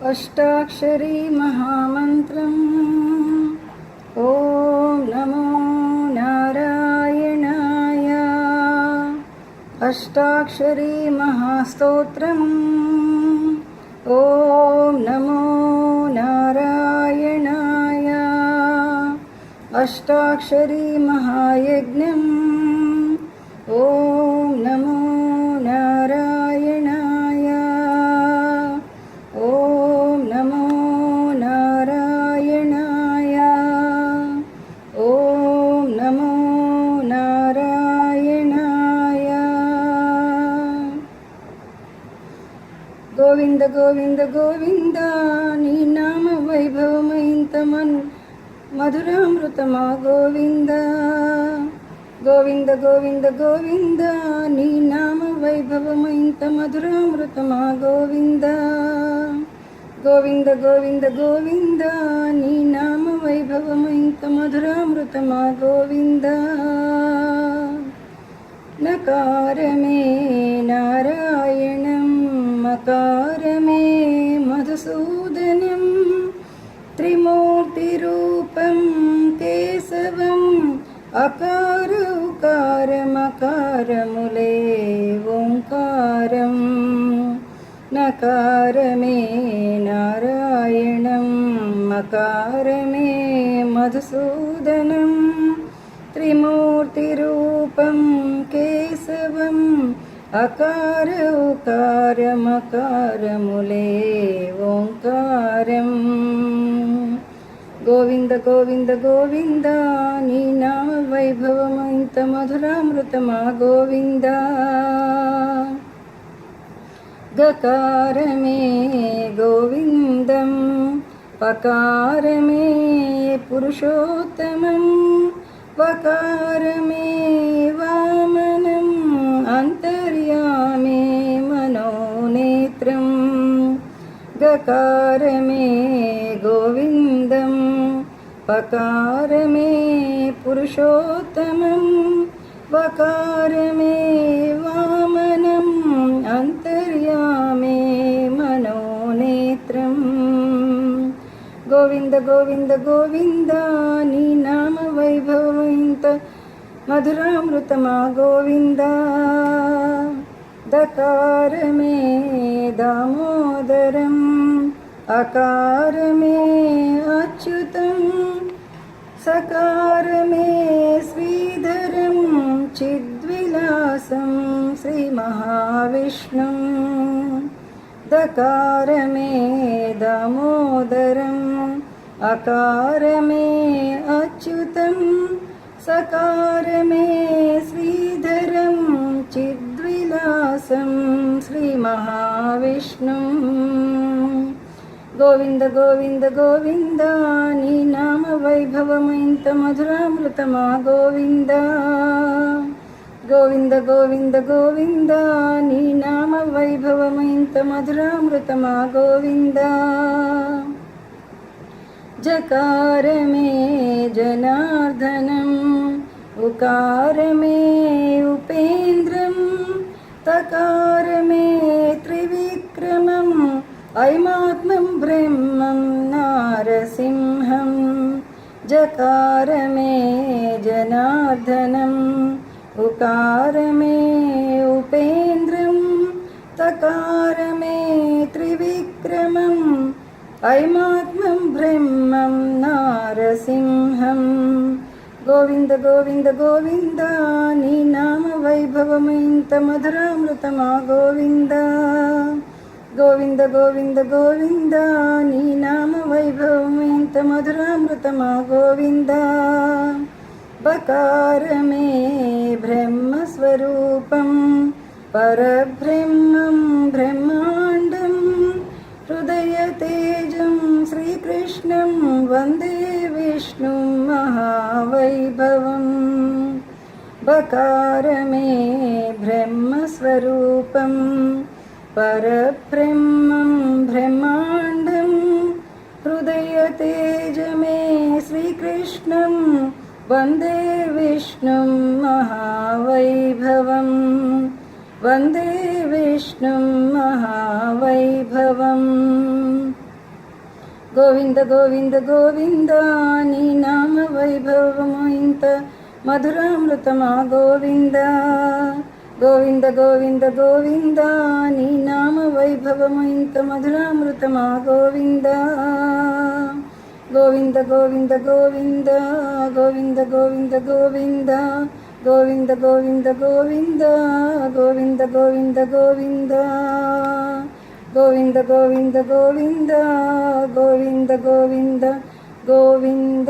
अष्टाक्षरी महामन्त्रम्। ॐ नमो नारायणाय। अष्टाक्षरी महास्तोत्रम्। ॐ नमो नारायणाय। अष्टाक्षरी महायज्ञम्। ॐ नमो नारायणाय। ॐ नमो नारायणाय। ॐ नमो नारायणाय। गोविंद गोविंद गोविंद नी नाम वैभवमयिंत मधुरामृतमा गोविंद। गोविंद गोविंद गोविंद नी नाम वैभवमयिंत मधुरामृतमा गोविंद। गोविंद गोविंद गोविंद नी नाम वैभवमयिंत मधुरामृतमा गोविंद। नकार में नारायणं मकार में मधुसूदनं त्रिमूर्तिरूपं केशवम् अकार उकार मकार मुले ओंकारं। नकार में नारायणं मकार में मधुसूदनं त्रिमूर्तिरूपं केशवम् अकार उकार मकार मुले ओंकारं। गोविंद गोविंद गोविंद नी नाम वैभवमयिंत मधुरामृतमा गोविंद। गकार में गोविंदं पकार में पुरुषोत्तमं वकार में वामनं अंतर्यामी मनोनेत्रं। गकार में गोविंदं पकार में पुरुषोत्तमं वकार में वामनं अंतर्यामी मनोनेत्रं। गोविंद गोविंद गोविंद नी नाम वैभवमयिंत मधुरामृतमा गोविंद। दकार में दामोदरं अकार में अच्युतं सकार में श्रीधरं चिद्विलासं श्रीमहाविष्णुं। दकार में दामोदरं अकार में अच्युतं सकार में श्रीधरं चिद्विलासं श्रीमहाविष्णुं। गोविंद गोविंद गोविंद नी नाम वैभवमयिंत मधुरामृतमा गोविंद। गोविंद गोविंद गोविंद नी नाम वैभवमयिंत मधुरामृतमा गोविंद। जकार में जनार्दनम् उकार में उपेन्द्रं तकार में त्रिविक्रमम् ऐमात्मं ब्रह्मं नारसिंहं। जकार में जनार्दनम् उकार में उपेन्द्रं तकार में त्रिविक्रमम् ऐमात्मं ब्रह्मं नारसिंहं। गोविंद गोविंद गोविंद नी नाम वैभवमयिंत मधुरामृतमा गोविंद। गोविंद गोविंद गोविंद नी नाम वैभवमयिंत मधुरामृतमा गोविंद। बकार में ब्रह्मस्वरूपं परब्रह्मं ब्रह्माण्डं हृदयतेजं श्रीकृष्णं वन्दे विष्णुं महावैभवम्। बकार में ब्रह्मस्वरूपं परब्रह्मं ब्रह्माण्डं हृदयतेजमे श्रीकृष्णं वन्दे विष्णुं महावैभवम्। वन्दे विष्णुं महावैभवम्। గోవింద గోవింద గోవింద నీ నామ వైభవము ఇంత మధురామృతమా గోవింద గోవింద గోవింద గోవింద నీ నామ వైభవము ఇంత మధురామృతమా గోవింద గోవింద గోవింద గోవింద గోవింద గోవింద గోవింద గోవింద గోవింద గోవింద గోవింద గోవింద గోవింద గోవింద గోవింద గోవింద గోవింద గోవింద గోవింద